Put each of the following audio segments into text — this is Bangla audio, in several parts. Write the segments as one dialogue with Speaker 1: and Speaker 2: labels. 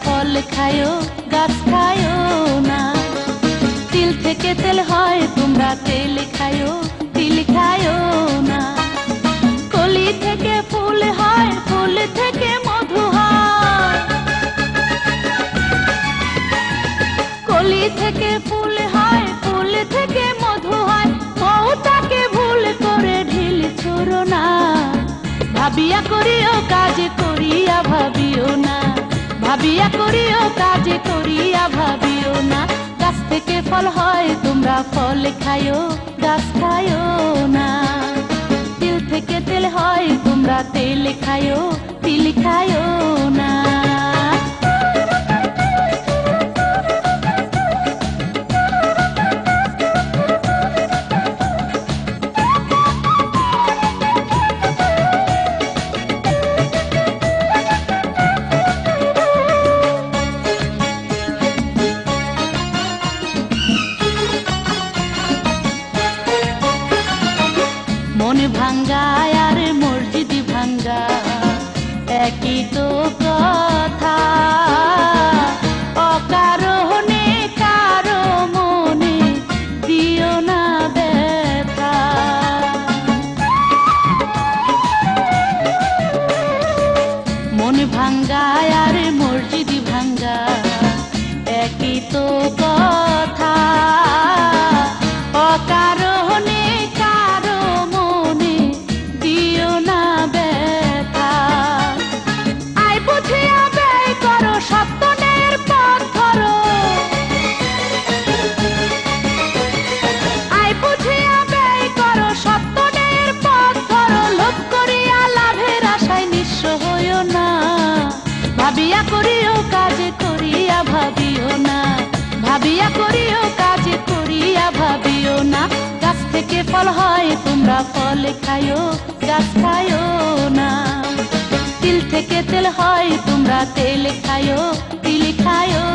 Speaker 1: ফল খায়ো গাছ খায়ো না। তিল থেকে তেল হয় তোমরা তেল খায়ো তিল খায়ো না। কলি থেকে ফুল হয় ফুল থেকে মধু হয়। কলি থেকে ফুল হয় ফুল থেকে মধু হয়। মৌটাকে ভুল করে ঢিল ছোড়ো না। ভাবিয়া করিও কাজ করিয়া ভাবিও না। ভাবিয়া করিও কাজ করিয়া ভাবিও না। গাছ থেকে ফল হয় তোমরা ফল খায়ো গাছ খায়ো না। তিল থেকে তেল হয় তোমরা তেল খায়ো তিল খায়ো না। মন ভাঙ্গা আর মসজিদ ভাঙ্গা একই তো কথা। অকারণে কারো মনে দিও না ব্যথা। মন ভাঙ্গা আর মসজিদ ভাঙ্গা একই তো কথা। অকারণে ভাবিয়া করিও কাজ করিয়া ভাবিও না। ভাবিয়া করিও কাজ করিয়া ভাবিও না। গাছ থেকে ফল হয় তোমরা ফল খায়ো গাছ খায়ো না। তিল থেকে তেল হয় তোমরা তেল খায়ো তিল খায়ো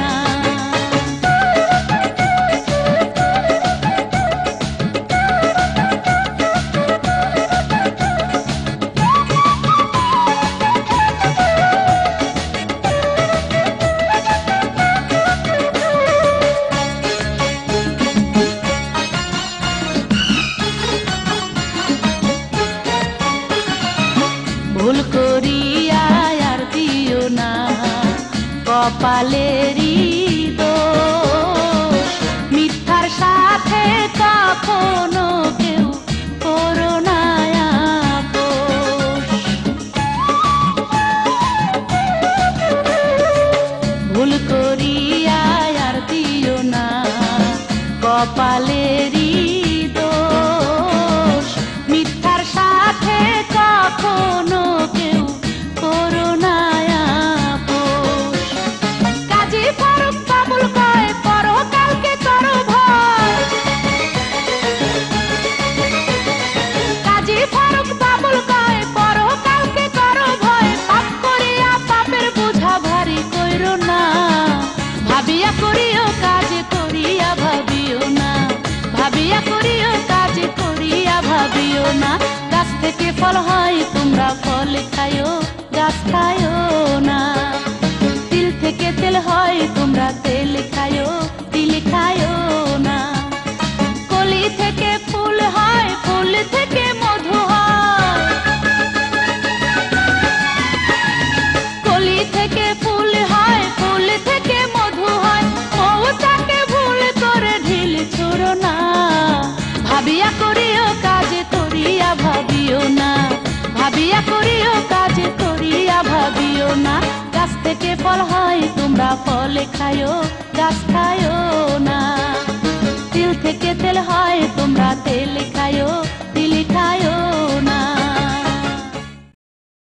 Speaker 1: না। ভুল করিয়া আর দিও না কপালেরই দোষ। মিথ্যার সাথে কখনো কেউ করো না আপোষ। ভুল করিয়া আর দিও না কপালেরই দোষ। মিথ্যার সাথে কখনো কেউ করো না আপোষ। কাজী ফারুক বাবুল কয় পরকালকে করো ভয়। কাজী ফারুক বাবুল কয় পরকালকে করো ভয়। পাপ করিয়া পাপের বোঝা ভারী কইরো না। ভাবিয়া করিও কাজ করিয়া ভাবিও না। ভাবিয়া করিও কাজ করিয়া ভাবিও না। গাছ থেকে ফল হয় তোমরা ফল খায়ো গাছ খায়ো না। তিল থেকে তেল হয় তোমরা তেল খায়ো তিল খায়ো না। কলি থেকে ফুল হয় ফুল থেকে মধু হয়। কলি থেকে ফুল হয় ফুল থেকে মধু হয়। মৌটাকে ভুল করে ঢিল ছোড়ো না। ভাবিয়া করিও কাজ করিয়া ভাবিও না। ভাবিয়া করিও কাজ করিয়া ভাবিও না। গাছ থেকে ফল হয় তোমরা ফল খায়ো গাছ খায়ো না। তিল থেকে তেল হয় তোমরা তেল খায়ো